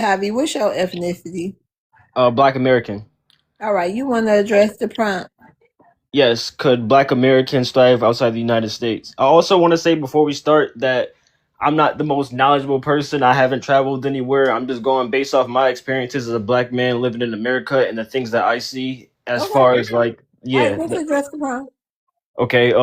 Javi, what's your ethnicity? Black American. All right, you want to address the prompt. Yes, could Black Americans thrive outside the United States? I also want to say before we start that I'm not the most knowledgeable person. I haven't traveled anywhere. I'm just going based off my experiences as a black man living in America and the things that I see as Okay. far as like All right, yeah. let's address the prompt. Okay,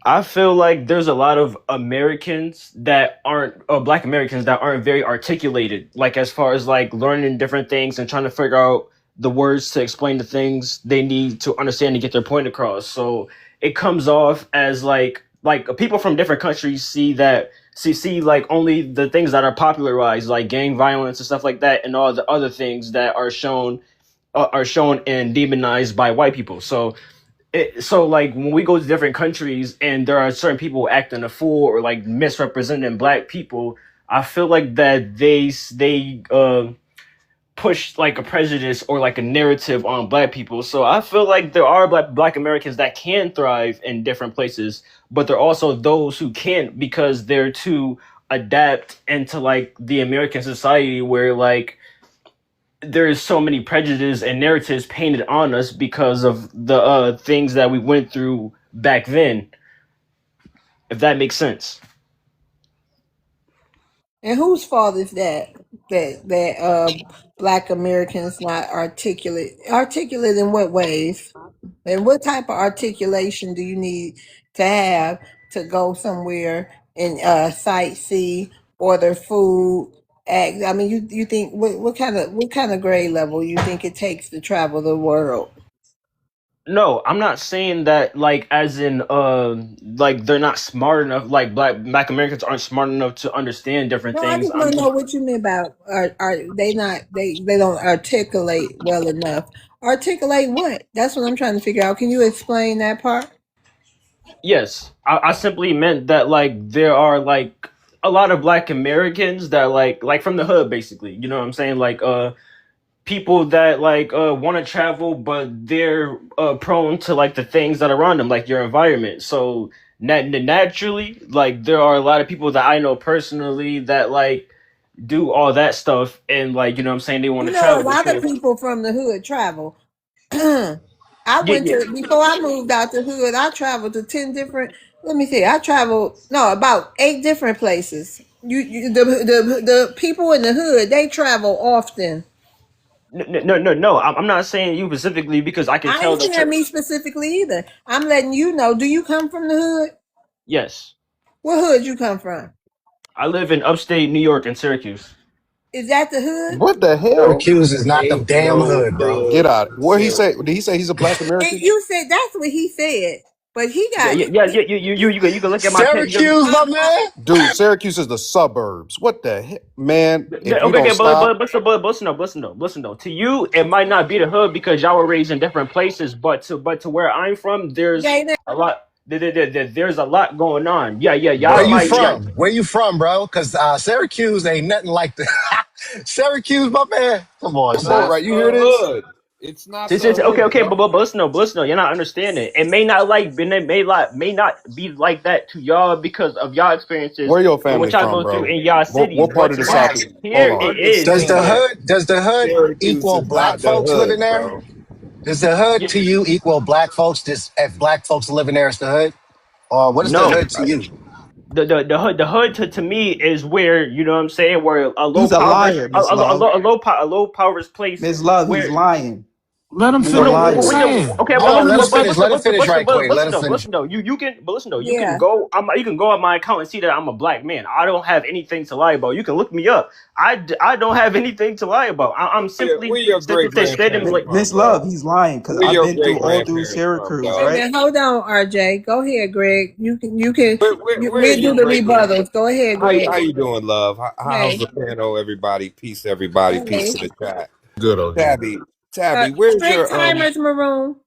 I feel like there's a lot of Americans that aren't, Black Americans that aren't very articulated, like as far as like learning different things and trying to figure out the words to explain the things they need to understand to get their point across. So it comes off as like people from different countries see like only the things that are popularized, like gang violence and stuff like that, and all the other things that are shown and demonized by white people. So like when we go to different countries and there are certain people acting a fool or like misrepresenting black people, I feel like that they push like a prejudice or like a narrative on black people. So I feel like there are black Americans that can thrive in different places, but there are also those who can't because they're too adapt into like the American society where like there's so many prejudices and narratives painted on us because of the things that we went through back then, if that makes sense. And whose fault is that? That Black Americans not articulate. Articulate in what ways? And what type of articulation do you need to have to go somewhere and sightsee, order food? Act? I mean, you think what kind of grade level you think it takes to travel the world? No, I'm not saying that like as in like they're not smart enough, like black Americans aren't smart enough to understand different No, I things. just I'm want to just know what you mean about are they not they don't articulate well enough. Articulate what? That's what I'm trying to figure out. Can you explain that part? yes, I simply meant that like there are like a lot of black Americans that like from the hood basically. You know what I'm saying? Like people that like want to travel but they're prone to like the things that are around them like your environment, so naturally like there are a lot of people that I know personally that like do all that stuff and like you know what I'm saying they want You to know, a travel lot of because people from the hood travel. I yeah, went yeah. to before I moved out the hood. I traveled to 10 different. Let me see. I traveled no about 8 different places. The people in the hood they travel often. No, I'm not saying you specifically because I can I tell ain't that saying you're me specifically either. I'm letting you know. Do you come from the hood? yes, What hood you come from? I live in upstate New York in Syracuse. Is that the hood? What the hell? Syracuse is not the Ain't damn no hood, bro. hood Get out. in Where he say? Syracuse. Did he say he's a black And American? you said that's what he said, but he Yeah, got yeah, yeah, yeah, you can look at my pin. Syracuse, my man. Dude, Syracuse is the suburbs. What the heck? Man, if you Okay, don't okay, stop, but listen though. To you, it might not be the hood because y'all were raised in different places, but to where I'm from, there's Jada. a lot. There's a lot going on. Yeah, yeah, y'all Where you Bro, might. Yeah. from? Where you from, bro? Because Syracuse ain't nothing like the Syracuse, my man. Come on, it's come on, son. not right? You hear the this? hood. It's not the Okay, hood, okay, bro. but listen, though, listen, though, you're not understanding. It may not like, may not be like that to y'all because of y'all experiences Where your and what family y'all from, go through bro? in y'all cities. What part But of to the where South? Max, Hold here on. it is. Does the understand hood Syracuse equal is black not the folks living hood, there? bro. Does the hood Yeah, to you equal black folks? Just if black folks living there is the hood, or what is the no, hood to you? the hood to me is where you know what I'm saying, where a low He's a power liar, Miss Love. a low power's place Miss Love, he's where lying. Let him He's a no, no, finish what he's wait, liar. no, saying. okay, Hold on, let us finish. Let us finish right quick. Let listen us though, finish. you can, but listen though, Yeah. you can go on my account and see that I'm a black man. I don't have anything to lie about. You can look me up. I don't have anything to lie about. I'm simply Where your great stating grandparents like, Miss from, bro? Love, he's lying because Where I've your been through great all through grandparents from, Syracuse, Wait a dog? right? minute, hold on, RJ. Go ahead, Greg. Where We'll is do your the great grand? rebuttals. Go ahead, How Greg. you doing, love? How's Hey, the panel, everybody? Peace, everybody. Peace hey. to the chat. Good, OG. Tabby, where's Strict your timers, Maroon.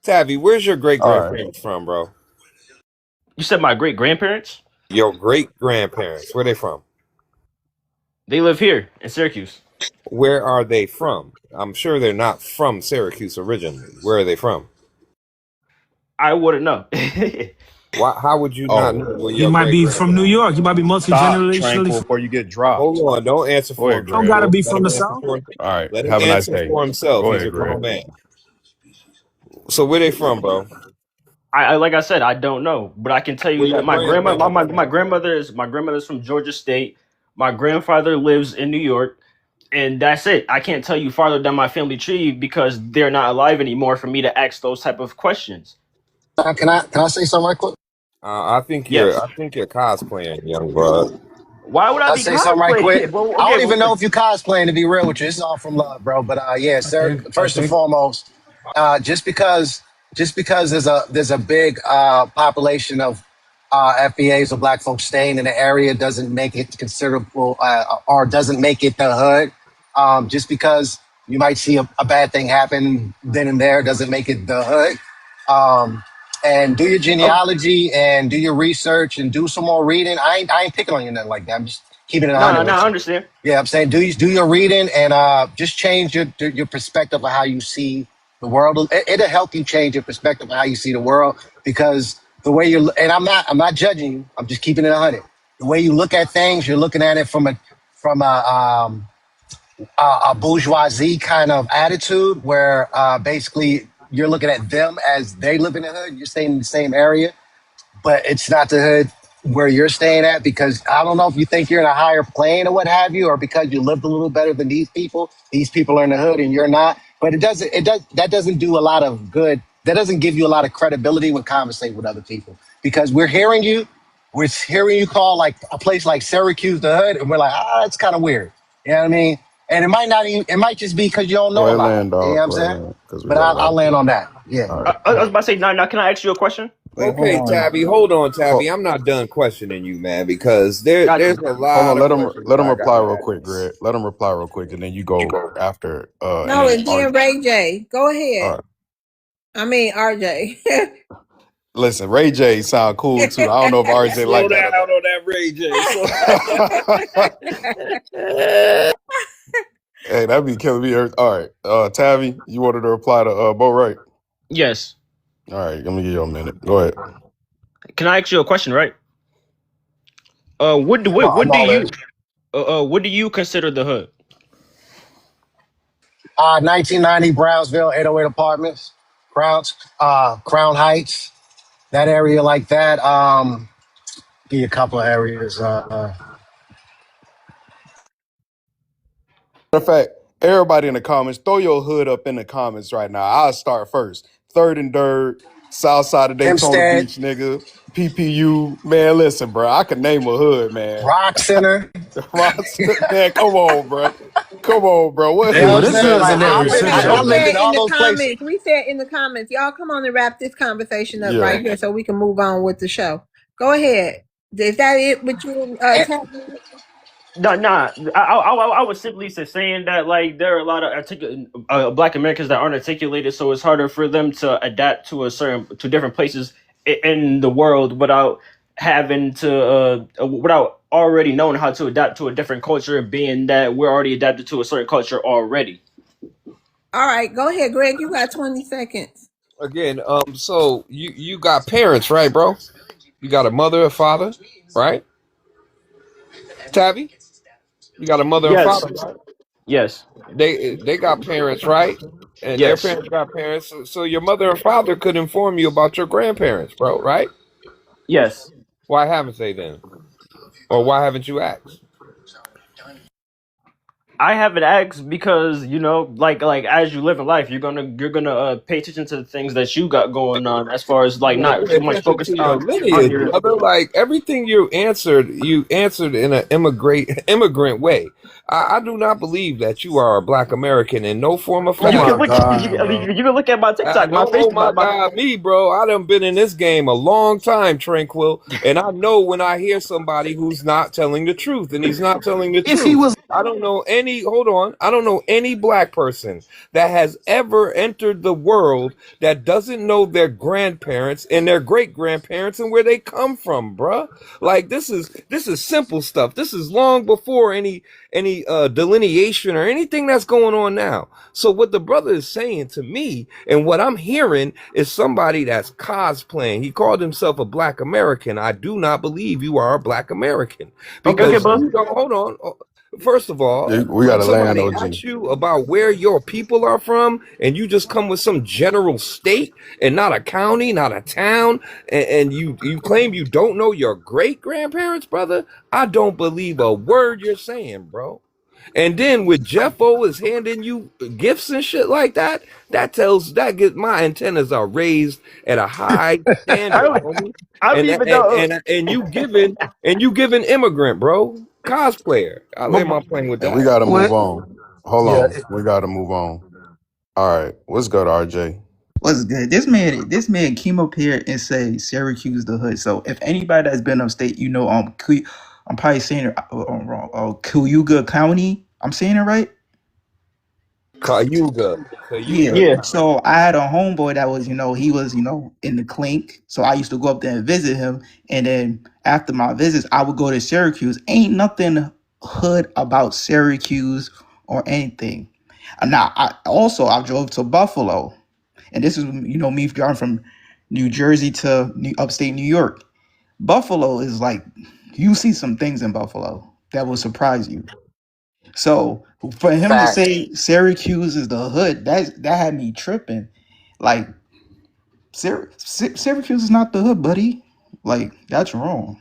Tabby, where's your great All right. grandparents from, bro? you said my great grandparents. Your great grandparents, where they from? They live here in Syracuse. Where are they from? I'm sure they're not from Syracuse originally. Where are they from? I wouldn't know. Why? How would you not know Oh, where He your might great be from New grandparents? York. He might be stop, multi-generationally. Tranquil, before you get dropped. Hold on, don't answer Go for ahead, him, Don't Greg. gotta Tranquil. be Let from him the answer South. for him. All right. Let him Have a nice answer day. for himself. Go He's ahead, a Greg. grown man. So where they from, bro? I like I said, I don't know, but I can tell you Where that your grandparents my from? grandmother's from Georgia State. My grandfather lives in New York, and that's it. I can't tell you farther down my family tree because they're not alive anymore for me to ask those type of questions. Can I say something right quick? Yes. I think you're cosplaying, young bud. Why would I I'll be say something right quick. cosplaying? Well, I okay, don't even well, know if you cosplaying, to be real with you. It's all from love, bro. But yeah, sir. I First and think foremost, just because there's a big population of FBAs or black folks staying in the area doesn't make it considerable or doesn't make it the hood. Just because you might see a bad thing happen then and there doesn't make it the hood. And do your oh, genealogy and do your research and do some more reading. I ain't picking on you nothing like that. I'm just keeping it no, 100 no, with I you. understand. Yeah, I'm saying do your reading and just change your perspective of how you see the world. It'll help you change your perspective of how you see the world because the way you and I'm not judging you. I'm just keeping it 100. The way you look at things, you're looking at it from a bourgeoisie kind of attitude where basically you're looking at them as they live in the hood. You're staying in the same area, but it's not the hood where you're staying at because I don't know if you think you're in a higher plane or what have you, or because you lived a little better than these people. These people are in the hood and you're not. But that doesn't do a lot of good. That doesn't give you a lot of credibility when conversating with other people because we're hearing you call like a place like Syracuse the hood, and we're like, it's kind of weird. You know what I mean? And it might not even, it might just be because you don't Go know a ahead, lot. land, You know what dog. I'm Go ahead, saying? land, because we But got a lot I'll of land people. on that. Yeah. All right. I was about to say, now, can I ask you a question? Wait, hold Okay, on. Tabby, hold on, Tabby. Hold, I'm not done questioning you, man, because Got there's you. a hold on. lot of questions Let him I reply gotta real ask. quick, Greg. Let him reply real quick, and then you go after. And No, then and then RJ. Ray J. Go All ahead. right. I mean RJ. Listen, Ray J sound cool too. I don't know if RJ Slow like that down or on that Ray J. not. Hey, that'd be killing me. All right, Tavi, you wanted to reply to Bo, right? Yes. All right, let me give you a minute. Go ahead. Can I ask you a question? Right. I'm all in. What do you consider the hood? 1990 Brownsville 808 apartments, Crown Heights, that area like that. Give you a couple of areas. Matter of fact, everybody in the comments, throw your hood up in the comments right now. I'll start first. Third and Dirt, South Side of Daytona Hempstead, Beach, nigga. PPU. Man, listen, bro. I can name a hood, man. Rock Center. Ross, man, come on, bro. Come on, bro. What You Hey, know well, what hood I'm this you saying? hood name? Like ain't I every We lived, city got I we though. lived said in in all the those places. comments. We said in the comments. Y'all come on and wrap this conversation up Yeah. right here so we can move on with the show. Go ahead. Is that it with you, And, Tabby? No, nah. I was simply saying that like there are a lot of Black Americans that aren't articulated, so it's harder for them to adapt to different places in the world without having to without already knowing how to adapt to a different culture, being that we're already adapted to a certain culture already. All right, go ahead, Greg. You got 20 seconds. Again, so you got parents, right, bro? You got a mother, a father, right? Tabby, you got a mother and Yes, father, right? yes, They got parents, right? And their yes, parents got parents. So your mother and father could inform you about your grandparents, bro, right? yes. Why haven't they then? Or why haven't you asked? I haven't asked because like as you live in life, you're gonna pay attention to the things that you got going on, as far as like You gotta not pay too much attention focused to your on lineage, your. brother. Like everything you answered in an immigrant way. I do not believe that you are a Black American in no form or Oh You can my fashion. look at God, bro. you can look at my TikTok, my Don't face, oh my God me, bro. I done been in this game a long time, Tranquil, and I know when I hear somebody who's not telling the truth, and he's not telling the if he truth. was I don't know any. Hold on. I don't know any black person that has ever entered the world that doesn't know their grandparents and their great grandparents and where they come from, bruh. Like this is simple stuff. This is long before any delineation or anything that's going on now. So what the brother is saying to me and what I'm hearing is somebody that's cosplaying. He called himself a black American. I do not believe you are a black American Okay, okay, because bro. you don't. Hold on. First of all, We when gotta land, somebody OG. asks you about where your people are from, and you just come with some general state and not a county, not a town, and you claim you don't know your great grandparents, brother, I don't believe a word you're saying, bro. And then with Jeff O is handing you gifts and shit like that, that get my antennas are raised at a high I standard, don't, homie. I don't And even know. you giving immigrant, bro, cosplayer. I But, land my plane with And we that. gotta move What? on. Hold Yeah, on. We gotta move on. All right. Let's go to RJ. What's good? This man came up here and said Syracuse the hood. So if anybody that's been upstate, I'm probably saying it wrong. Cayuga County. I'm saying it right. Cayuga. Yeah. Cayuga. yeah. So I had a homeboy that was, he was, in the clink. So I used to go up there and visit him. And then after my visits, I would go to Syracuse. Ain't nothing hood about Syracuse or anything. Now, I drove to Buffalo. And this is, me driving from New Jersey to upstate New York. Buffalo is like, you see some things in Buffalo that will surprise you. So for him to facts. say Syracuse is the hood, that had me tripping. Like Syracuse is not the hood, buddy. Like that's wrong.